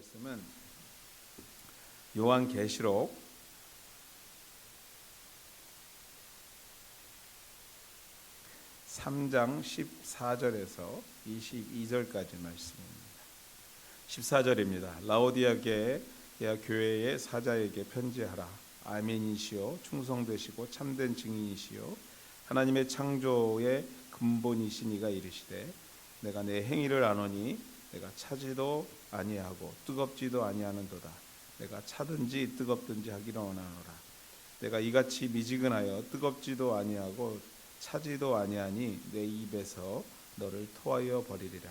말씀은 요한계시록 3장 14절에서 22절까지 말씀입니다. 14절입니다. 라오디아 교회의 사자에게 편지하라. 아멘이시요 충성되시고 참된 증인이시요 하나님의 창조의 근본이신 이가 이르시되 내가 내 행위를 아노니 내가 차지도 아니하고 뜨겁지도 아니하는도다. 내가 차든지 뜨겁든지 하기를 원하노라. 내가 이같이 미지근하여 뜨겁지도 아니하고 차지도 아니하니 내 입에서 너를 토하여 버리리라.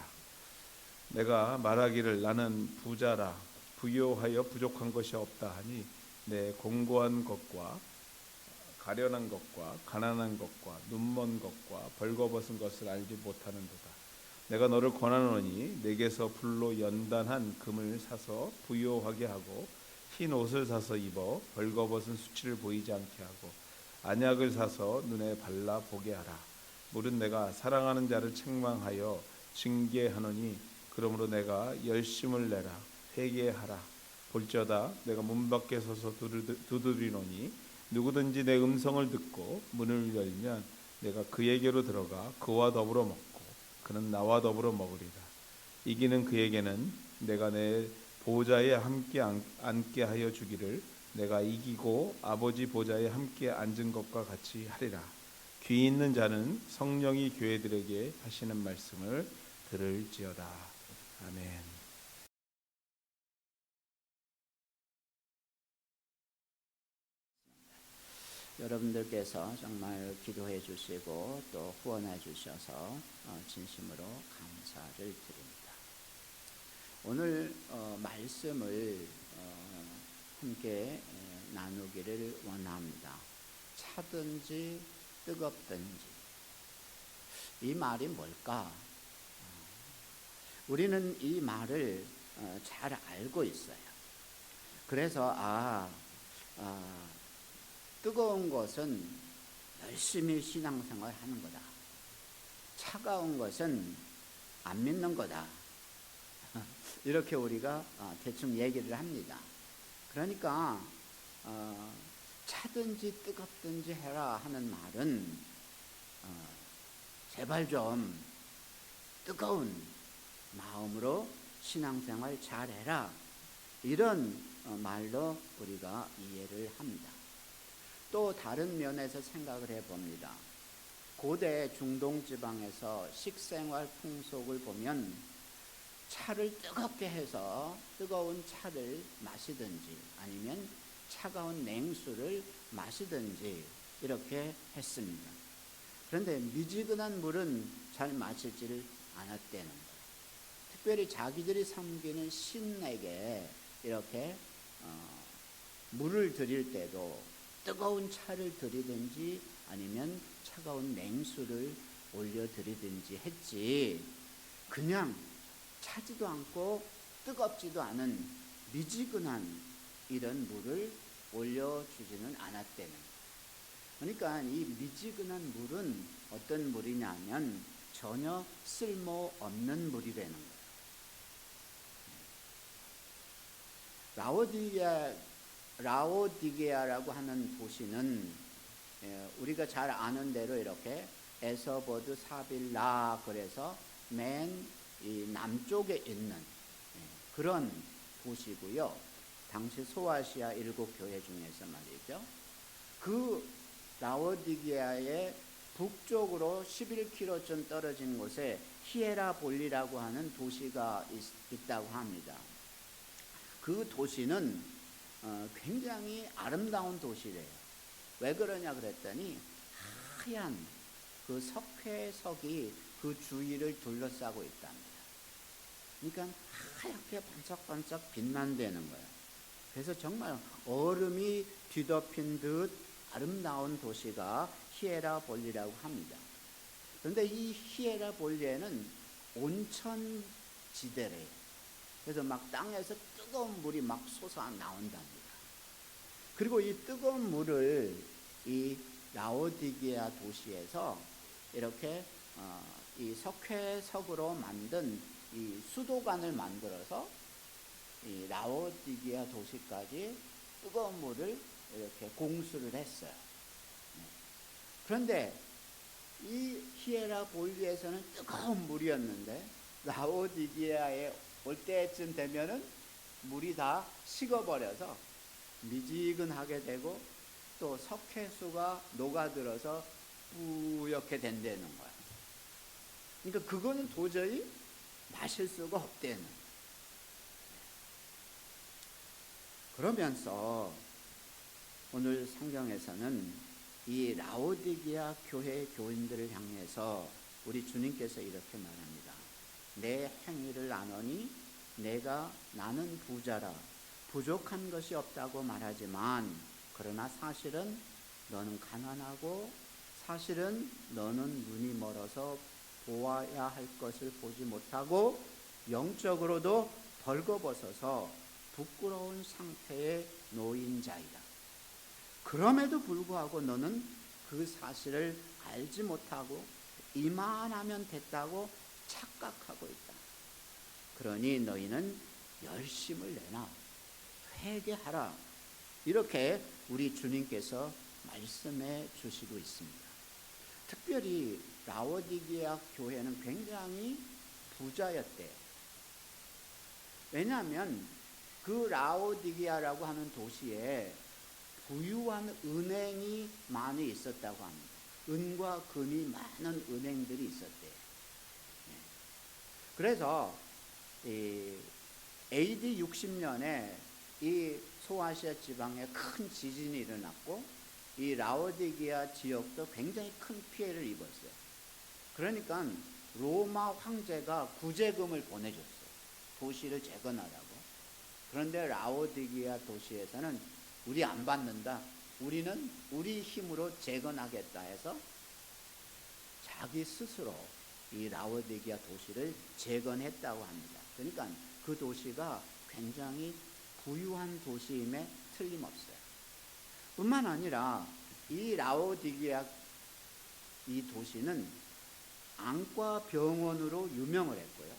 내가 말하기를 나는 부자라 부요하여 부족한 것이 없다 하니 내 공고한 것과 가련한 것과 가난한 것과 눈먼 것과 벌거벗은 것을 알지 못하는도다. 내가 너를 권하노니 내게서 불로 연단한 금을 사서 부요하게 하고 흰 옷을 사서 입어 벌거벗은 수치를 보이지 않게 하고 안약을 사서 눈에 발라 보게 하라. 물은 내가 사랑하는 자를 책망하여 징계하노니 그러므로 내가 열심을 내라 회개하라. 볼지어다 내가 문 밖에 서서 두드리노니 누구든지 내 음성을 듣고 문을 열면 내가 그에게로 들어가 그와 더불어 먹고 그는 나와 더불어 먹으리라. 이기는 그에게는 내가 내 보좌에 함께 앉게 하여 주기를 내가 이기고 아버지 보좌에 함께 앉은 것과 같이 하리라. 귀 있는 자는 성령이 교회들에게 하시는 말씀을 들을지어다. 아멘. 여러분들께서 정말 기도해 주시고 또 후원해 주셔서 진심으로 감사를 드립니다. 오늘 말씀을 함께 나누기를 원합니다. 차든지 뜨겁든지. 이 말이 뭘까? 우리는 이 말을 잘 알고 있어요. 그래서 뜨거운 것은 열심히 신앙생활 하는 거다. 차가운 것은 안 믿는 거다. 이렇게 우리가 대충 얘기를 합니다. 그러니까 차든지 뜨겁든지 해라 하는 말은 제발 좀 뜨거운 마음으로 신앙생활 잘해라. 이런 말로 우리가 이해를 합니다. 또 다른 면에서 생각을 해봅니다. 고대 중동 지방에서 식생활 풍속을 보면 차를 뜨겁게 해서 뜨거운 차를 마시든지 아니면 차가운 냉수를 마시든지 이렇게 했습니다. 그런데 미지근한 물은 잘 마시지를 않았다는 거예요. 특별히 자기들이 섬기는 신에게 이렇게 물을 드릴 때도 뜨거운 차를 드리든지 아니면 차가운 냉수를 올려드리든지 했지 그냥 차지도 않고 뜨겁지도 않은 미지근한 이런 물을 올려주지는 않았다는 거예요. 그러니까 이 미지근한 물은 어떤 물이냐면 전혀 쓸모없는 물이라는 거예요. 라오디게아라고 하는 도시는 우리가 잘 아는 대로 이렇게 에서버드 사빌라 그래서 맨 이 남쪽에 있는 그런 도시고요. 당시 소아시아 7교회 중에서 말이죠. 그 라오디게아의 북쪽으로 11km쯤 떨어진 곳에 히에라볼리라고 하는 도시가 있다고 합니다. 그 도시는 굉장히 아름다운 도시래요. 왜 그러냐 그랬더니 하얀 그 석회석이 그 주위를 둘러싸고 있답니다. 그러니까 하얗게 반짝반짝 빛난다는 거예요. 그래서 정말 얼음이 뒤덮인 듯 아름다운 도시가 히에라볼리라고 합니다. 그런데 이 히에라볼리에는 온천 지대래요. 그래서 막 땅에서 뜨거운 물이 막 솟아 나온답니다. 그리고 이 뜨거운 물을 이 라오디게아 도시에서 이렇게 이 석회석으로 만든 이 수도관을 만들어서 이 라오디게아 도시까지 뜨거운 물을 이렇게 공수를 했어요. 그런데 이 히에라볼리에서는 뜨거운 물이었는데 라오디게아에 올 때쯤 되면은 물이 다 식어버려서 미지근하게 되고 또 석회수가 녹아들어서 뿌옇게 된다는 거야. 그러니까 그거는 도저히 마실 수가 없다는. 그러면서 오늘 성경에서는 이 라오디게아 교회 교인들을 향해서 우리 주님께서 이렇게 말합니다. 내 행위를 아노니 나는 부자라 부족한 것이 없다고 말하지만 그러나 사실은 너는 가난하고 사실은 너는 눈이 멀어서 보아야 할 것을 보지 못하고 영적으로도 벌거벗어서 부끄러운 상태에 놓인 자이다. 그럼에도 불구하고 너는 그 사실을 알지 못하고 이만하면 됐다고 착각하고 있다. 그러니 너희는 열심을 내나 회개하라. 이렇게 우리 주님께서 말씀해 주시고 있습니다. 특별히 라오디게아 교회는 굉장히 부자였대요. 왜냐하면 그 라오디게아라고 하는 도시에 부유한 은행이 많이 있었다고 합니다. 은과 금이 많은 은행들이 있었대요. 그래서 AD 60년에 이 소아시아 지방에 큰 지진이 일어났고 이 라오디게아 지역도 굉장히 큰 피해를 입었어요. 그러니까 로마 황제가 구제금을 보내줬어요. 도시를 재건하라고. 그런데 라오디게아 도시에서는 우리 안 받는다. 우리는 우리 힘으로 재건하겠다 해서 자기 스스로 이 라오디게아 도시를 재건했다고 합니다. 그러니까 그 도시가 굉장히 부유한 도시임에 틀림없어요. 뿐만 아니라 이 라오디게아 이 도시는 안과 병원으로 유명을 했고요.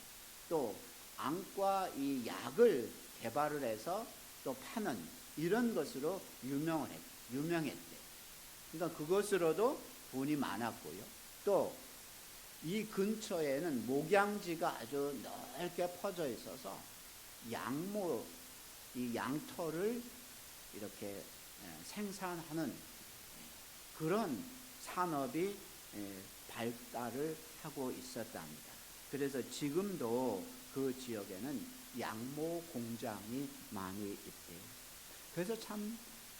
또 안과 이 약을 개발을 해서 또 파는 이런 것으로 유명했대. 그러니까 그것으로도 돈이 많았고요. 또 이 근처에는 목양지가 아주 넓게 퍼져 있어서 이 양털을 이렇게 생산하는 그런 산업이 발달을 하고 있었답니다. 그래서 지금도 그 지역에는 양모 공장이 많이 있대요. 그래서 참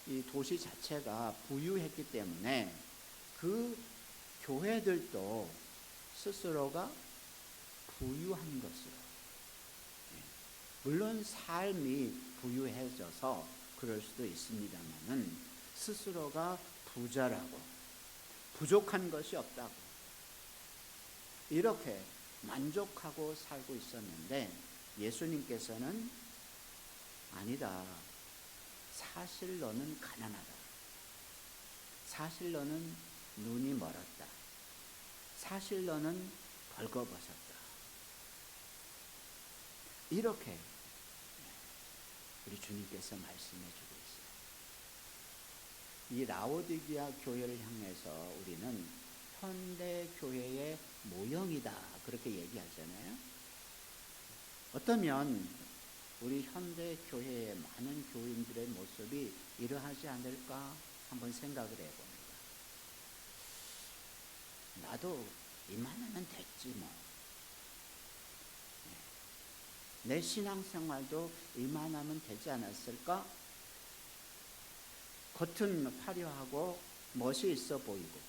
이 도시 자체가 부유했기 때문에 그 교회들도 스스로가 부유한 것으로, 물론 삶이 부유해져서 그럴 수도 있습니다만은 스스로가 부자라고 부족한 것이 없다고 이렇게 만족하고 살고 있었는데 예수님께서는 아니다. 사실 너는 가난하다. 사실 너는 눈이 멀었다. 사실 너는 벌거벗었다. 이렇게 우리 주님께서 말씀해 주고 있어요. 이 라오디게아 교회를 향해서 우리는 현대 교회의 모형이다 그렇게 얘기하잖아요. 어쩌면 우리 현대 교회의 많은 교인들의 모습이 이러하지 않을까 한번 생각을 해봅니다. 나도 이만하면 됐지 뭐. 내 신앙생활도 이만하면 되지 않았을까? 겉은 화려하고 멋이 있어 보이고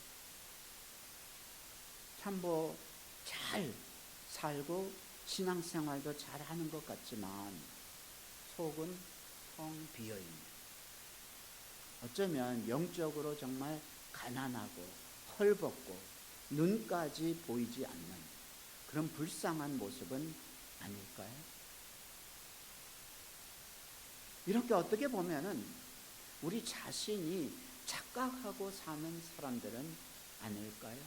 참 뭐 잘 살고 신앙생활도 잘하는 것 같지만 속은 텅 비어있는, 어쩌면 영적으로 정말 가난하고 헐벗고 눈까지 보이지 않는 그런 불쌍한 모습은 아닐까요? 이렇게 어떻게 보면은 우리 자신이 착각하고 사는 사람들은 아닐까요?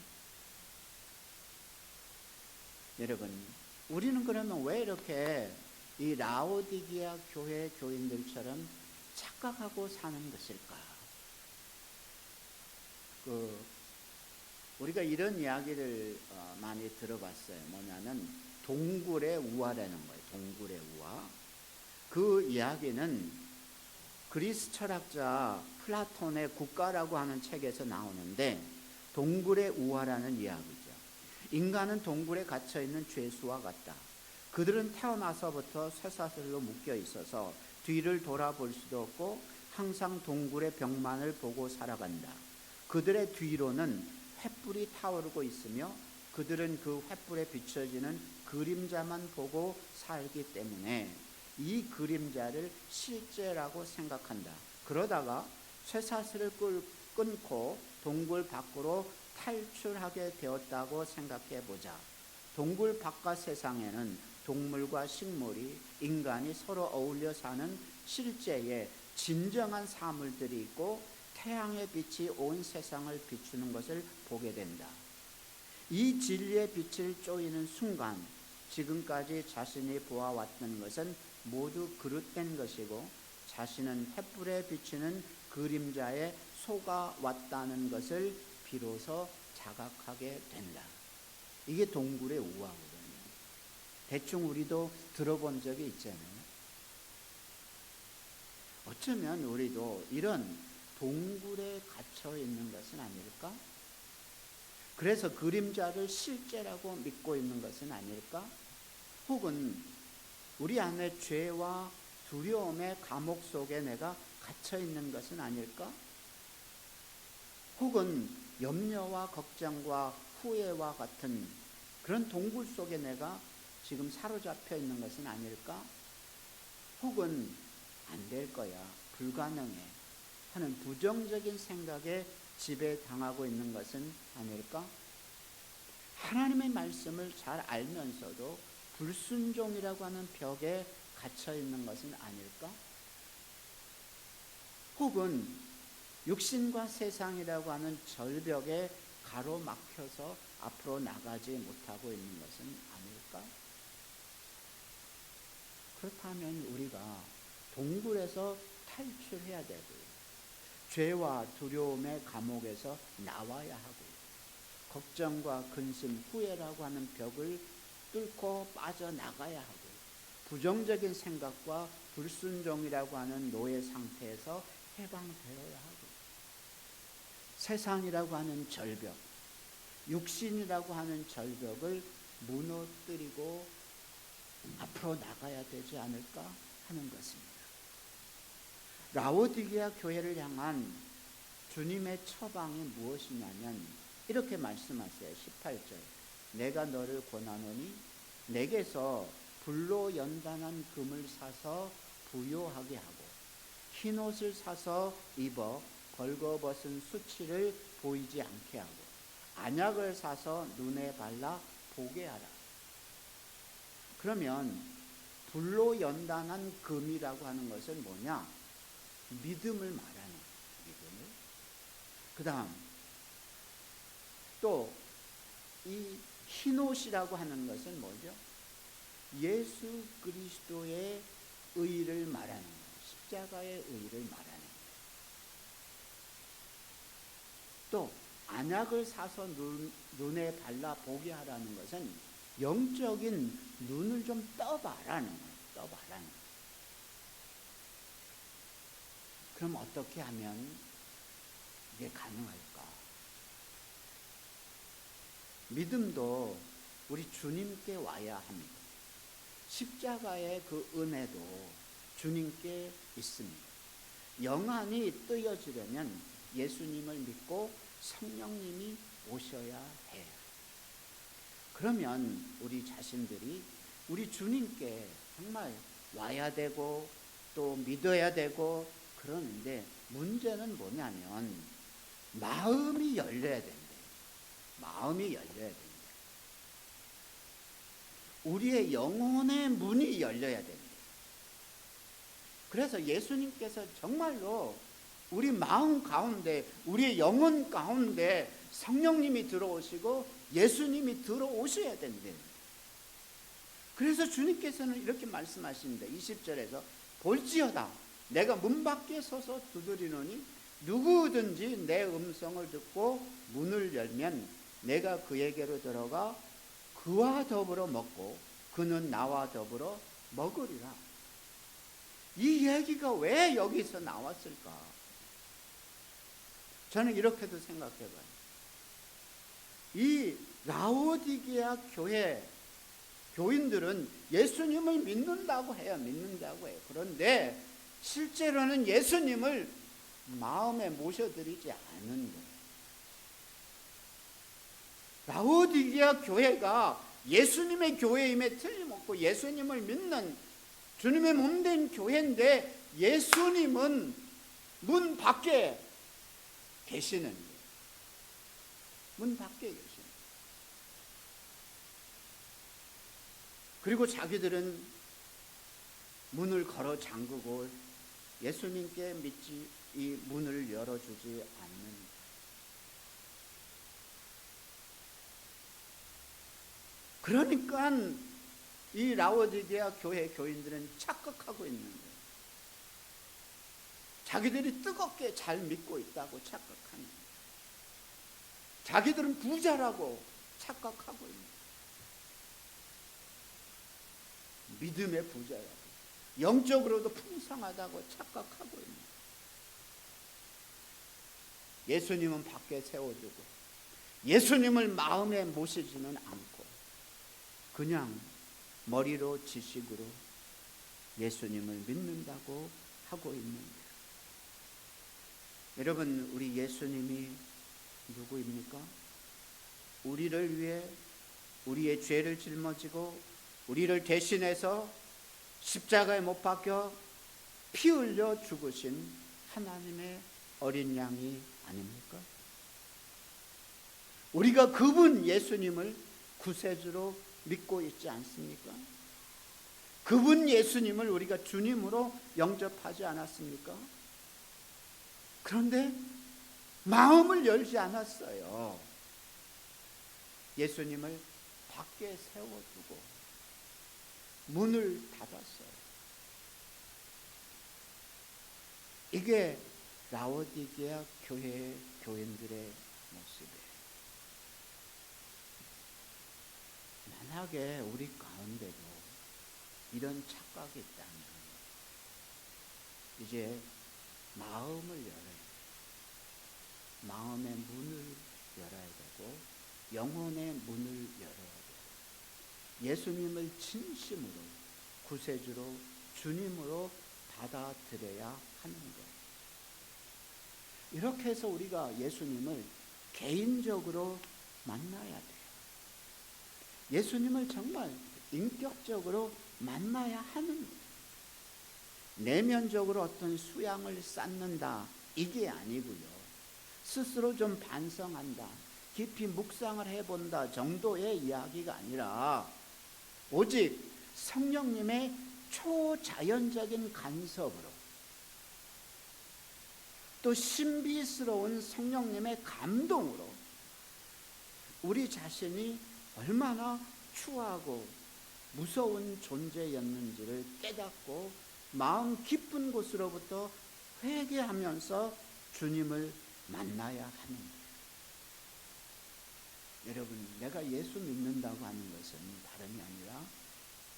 여러분, 우리는 그러면 왜 이렇게 이 라오디게아 교회 교인들처럼 착각하고 사는 것일까? 우리가 이런 이야기를 많이 들어봤어요. 뭐냐면 동굴의 우화라는 거예요. 동굴의 우화. 그 이야기는 그리스 철학자 플라톤의 국가라고 하는 책에서 나오는데, 동굴의 우화라는 이야기죠. 인간은 동굴에 갇혀 있는 죄수와 같다. 그들은 태어나서부터 쇠사슬로 묶여 있어서 뒤를 돌아볼 수도 없고 항상 동굴의 벽만을 보고 살아간다. 그들의 뒤로는 횃불이 타오르고 있으며 그들은 그 횃불에 비춰지는 그림자만 보고 살기 때문에 이 그림자를 실제라고 생각한다. 그러다가 쇠사슬을 끊고 동굴 밖으로 탈출하게 되었다고 생각해 보자. 동굴 바깥 세상에는 동물과 식물이, 인간이 서로 어울려 사는 실제의 진정한 사물들이 있고 태양의 빛이 온 세상을 비추는 것을 보게 된다. 이 진리의 빛을 쪼이는 순간 지금까지 자신이 보아왔던 것은 모두 그릇된 것이고 자신은 횃불에 비치는 그림자에 속아왔다는 것을 비로소 자각하게 된다. 이게 동굴의 우화거든요. 대충 우리도 들어본 적이 있잖아요. 어쩌면 우리도 이런 동굴에 갇혀 있는 것은 아닐까? 그래서 그림자를 실제라고 믿고 있는 것은 아닐까? 혹은 우리 안에 죄와 두려움의 감옥 속에 내가 갇혀 있는 것은 아닐까? 혹은 염려와 걱정과 후회와 같은 그런 동굴 속에 내가 지금 사로잡혀 있는 것은 아닐까? 혹은 안 될 거야, 불가능해 하는 부정적인 생각에 지배당하고 있는 것은 아닐까? 하나님의 말씀을 잘 알면서도 불순종이라고 하는 벽에 갇혀 있는 것은 아닐까? 혹은 육신과 세상이라고 하는 절벽에 가로막혀서 앞으로 나가지 못하고 있는 것은 아닐까? 그렇다면 우리가 동굴에서 탈출해야 되고 죄와 두려움의 감옥에서 나와야 하고 걱정과 근심, 후회라고 하는 벽을 뚫고 빠져나가야 하고 부정적인 생각과 불순종이라고 하는 노예 상태에서 해방되어야 하고 세상이라고 하는 절벽, 육신이라고 하는 절벽을 무너뜨리고 앞으로 나가야 되지 않을까 하는 것입니다. 라오디게아 교회를 향한 주님의 처방이 무엇이냐면 이렇게 말씀하세요. 18절. 내가 너를 권하노니 내게서 불로 연단한 금을 사서 부요하게 하고 흰 옷을 사서 입어 벌거벗은 수치를 보이지 않게 하고 안약을 사서 눈에 발라 보게 하라. 그러면 불로 연단한 금이라고 하는 것은 뭐냐? 믿음을 말하는 믿음을. 그 다음 또 이 흰옷이라고 하는 것은 뭐죠? 예수 그리스도의 의를 말하는 거예요. 십자가의 의를 말하는 거예요. 또 안약을 사서 눈에 발라 보게 하라는 것은 영적인 눈을 좀 떠봐라는 거예요. 떠봐라는 거예요. 그럼 어떻게 하면 이게 가능할까? 믿음도 우리 주님께 와야 합니다. 십자가의 그 은혜도 주님께 있습니다. 영안이 뜨여지려면 예수님을 믿고 성령님이 오셔야 해요. 그러면 우리 자신들이 우리 주님께 정말 와야 되고 또 믿어야 되고 그러는데 문제는 뭐냐면 마음이 열려야 된대. 마음이 열려야 된대. 우리의 영혼의 문이 열려야 된대. 그래서 예수님께서 정말로 우리 마음 가운데, 우리의 영혼 가운데 성령님이 들어오시고 예수님이 들어오셔야 된대. 그래서 주님께서는 이렇게 말씀하십니다. 20절에서 볼지어다 내가 문 밖에 서서 두드리노니 누구든지 내 음성을 듣고 문을 열면 내가 그에게로 들어가 그와 더불어 먹고 그는 나와 더불어 먹으리라. 이 얘기가 왜 여기서 나왔을까? 저는 이렇게도 생각해봐요. 이 라오디게아 교회 교인들은 예수님을 믿는다고 해요. 그런데 실제로는 예수님을 마음에 모셔드리지 않는 거예요. 라오디게아 교회가 예수님의 교회임에 틀림없고 예수님을 믿는 주님의 몸된 교회인데 예수님은 문 밖에 계시는 거예요. 문 밖에 계시는 거예요. 그리고 자기들은 문을 걸어 잠그고 예수님께 믿지 이 문을 열어주지 않는 거예요. 그러니까 이 라오디게아 교회 교인들은 착각하고 있는 거예요. 자기들이 뜨겁게 잘 믿고 있다고 착각하는 거예요. 자기들은 부자라고 착각하고 있는 거예요. 믿음의 부자라고, 영적으로도 풍성하다고 착각하고 있는 거예요. 예수님은 밖에 세워두고 예수님을 마음에 모시지는 않고 그냥 머리로 지식으로 예수님을 믿는다고 하고 있는 거예요. 여러분, 우리 예수님이 누구입니까? 우리를 위해 우리의 죄를 짊어지고 우리를 대신해서 십자가에 못 박혀 피 흘려 죽으신 하나님의 어린 양이 아닙니까? 우리가 그분 예수님을 구세주로 믿고 있지 않습니까? 그분 예수님을 우리가 주님으로 영접하지 않았습니까? 그런데 마음을 열지 않았어요. 예수님을 밖에 세워두고 문을 닫았어요. 이게 라오디게아 교회의 교인들의 모습이에요. 만약에 우리 가운데도 이런 착각이 있다면 이제 마음을 열어야 돼요. 마음의 문을 열어야 되고 영혼의 문을 열어야 돼요. 예수님을 진심으로 구세주로 주님으로 받아들여야 하는 거예요. 이렇게 해서 우리가 예수님을 개인적으로 만나야 돼요. 예수님을 정말 인격적으로 만나야 하는 거예요. 내면적으로 어떤 수양을 쌓는다 이게 아니고요. 스스로 좀 반성한다, 깊이 묵상을 해본다 정도의 이야기가 아니라 오직 성령님의 초자연적인 간섭으로 또 신비스러운 성령님의 감동으로 우리 자신이 얼마나 추하고 무서운 존재였는지를 깨닫고 마음 깊은 곳으로부터 회개하면서 주님을 만나야 하는 거예요. 여러분, 내가 예수 믿는다고 하는 것은 다름이 아니라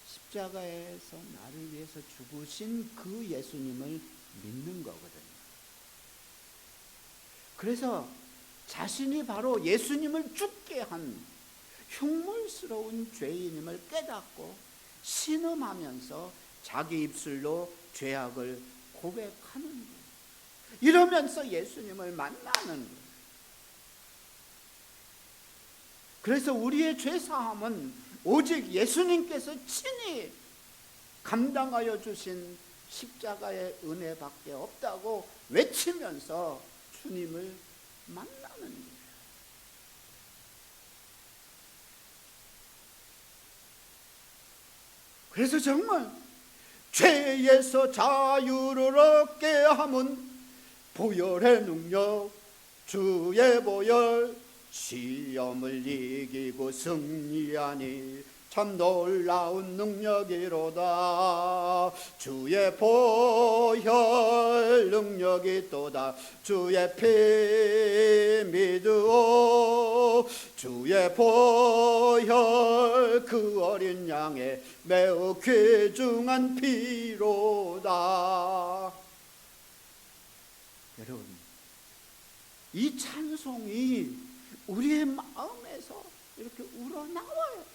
십자가에서 나를 위해서 죽으신 그 예수님을 믿는 거거든요. 그래서 자신이 바로 예수님을 죽게 한 흉물스러운 죄인임을 깨닫고 신음하면서 자기 입술로 죄악을 고백하는 거예요. 이러면서 예수님을 만나는 거예요. 그래서 우리의 죄사함은 오직 예수님께서 친히 감당하여 주신 십자가의 은혜밖에 없다고 외치면서 주님을 만나는 거예요. 그래서 정말 죄에서 자유를 얻게 함은 보혈의 능력, 주의 보혈, 시험을 이기고 승리하니 참 놀라운 능력이로다. 주의 보혈 능력이 또다. 주의 피 믿으오. 주의 보혈 그 어린 양의 매우 귀중한 피로다. 여러분, 이 찬송이 우리의 마음에서 이렇게 우러나와야 돼요.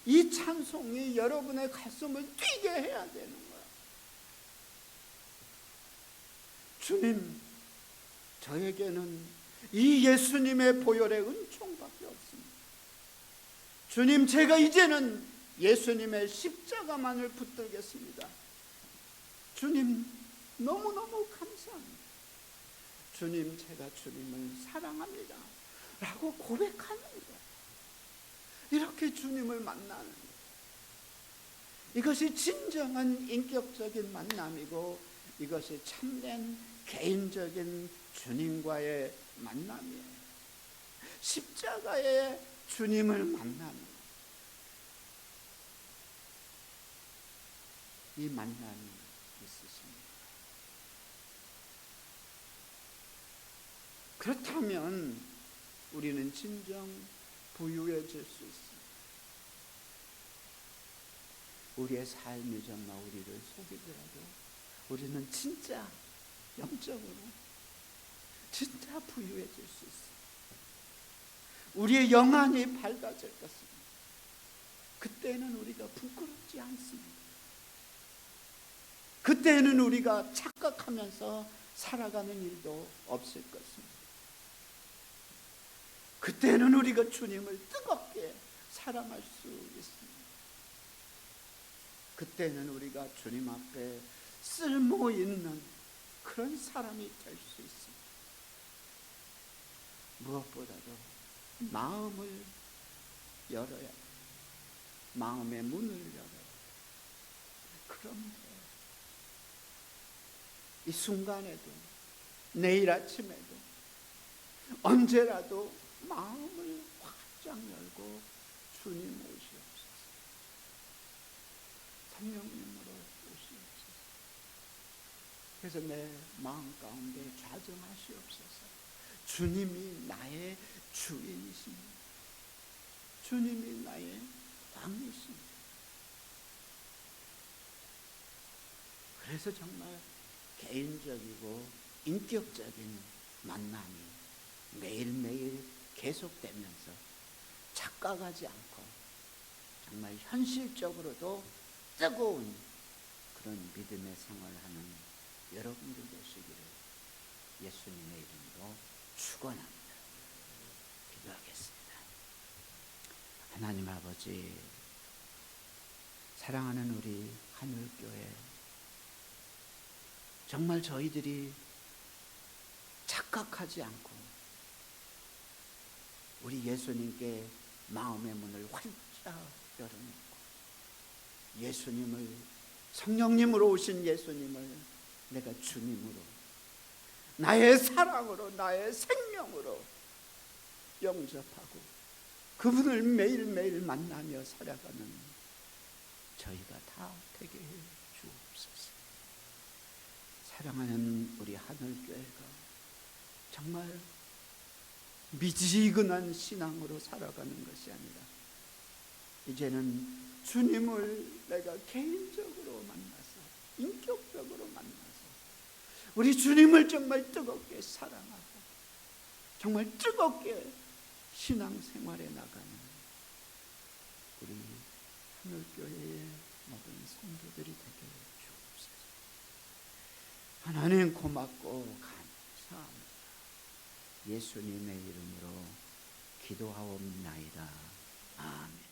이 찬송이 여러분의 가슴을 뛰게 해야 되는 거야. 주님, 저에게는 이 예수님의 보혈의 은총밖에 없습니다. 주님, 제가 이제는 예수님의 십자가만을 붙들겠습니다. 주님, 너무너무 감사합니다. 주님, 제가 주님을 사랑합니다 라고 고백하는 거예요. 이렇게 주님을 만나는 거예요. 이것이 진정한 인격적인 만남이고, 이것이 참된 개인적인 주님과의 만남이에요. 십자가의 주님을 만나는 이 만남이 있으십니다. 그렇다면 우리는 진정 부유해질 수 있습니다. 우리의 삶이 정말 우리를 속이더라도 우리는 진짜 영적으로 진짜 부유해질 수 있습니다. 우리의 영안이 밝아질 것입니다. 그때는 우리가 부끄럽지 않습니다. 그때는 우리가 착각하면서 살아가는 일도 없을 것입니다. 그때는 우리가 주님을 뜨겁게 사랑할 수 있습니다. 그때는 우리가 주님 앞에 쓸모 있는 그런 사람이 될 수 있습니다. 무엇보다도 마음을 열어야 해요. 마음의 문을 열어야 해요. 그럼 이 순간에도, 내일 아침에도, 언제라도 마음을 활짝 열고 주님 오시옵소서. 성령님으로 오시옵소서. 그래서 내 마음 가운데 좌정하시옵소서. 주님이 나의 주인이십니다. 주님이 나의 왕이십니다. 그래서 정말 개인적이고 인격적인 만남이 매일매일 계속되면서 착각하지 않고 정말 현실적으로도 뜨거운 그런 믿음의 생활하는 여러분들 되시기를 예수님의 이름으로 축원합니다. 기도하겠습니다. 하나님 아버지, 사랑하는 우리 하늘교회, 정말 저희들이 착각하지 않고 우리 예수님께 마음의 문을 활짝 열어놓고 예수님을, 성령님으로 오신 예수님을 내가 주님으로, 나의 사랑으로, 나의 생명으로 영접하고 그분을 매일매일 만나며 살아가는 저희가 다 되게 해 주옵소서. 사랑하는 우리 하늘교회가 정말 미지근한 신앙으로 살아가는 것이 아니라 이제는 주님을 내가 개인적으로 만나서, 인격적으로 만나서 우리 주님을 정말 뜨겁게 사랑하고 정말 뜨겁게 신앙생활에 나가는 우리 하늘교회의 모든 성도들이 되게 주옵소서. 하나님 고맙고 감사합니다. 예수님의 이름으로 기도하옵나이다. 아멘.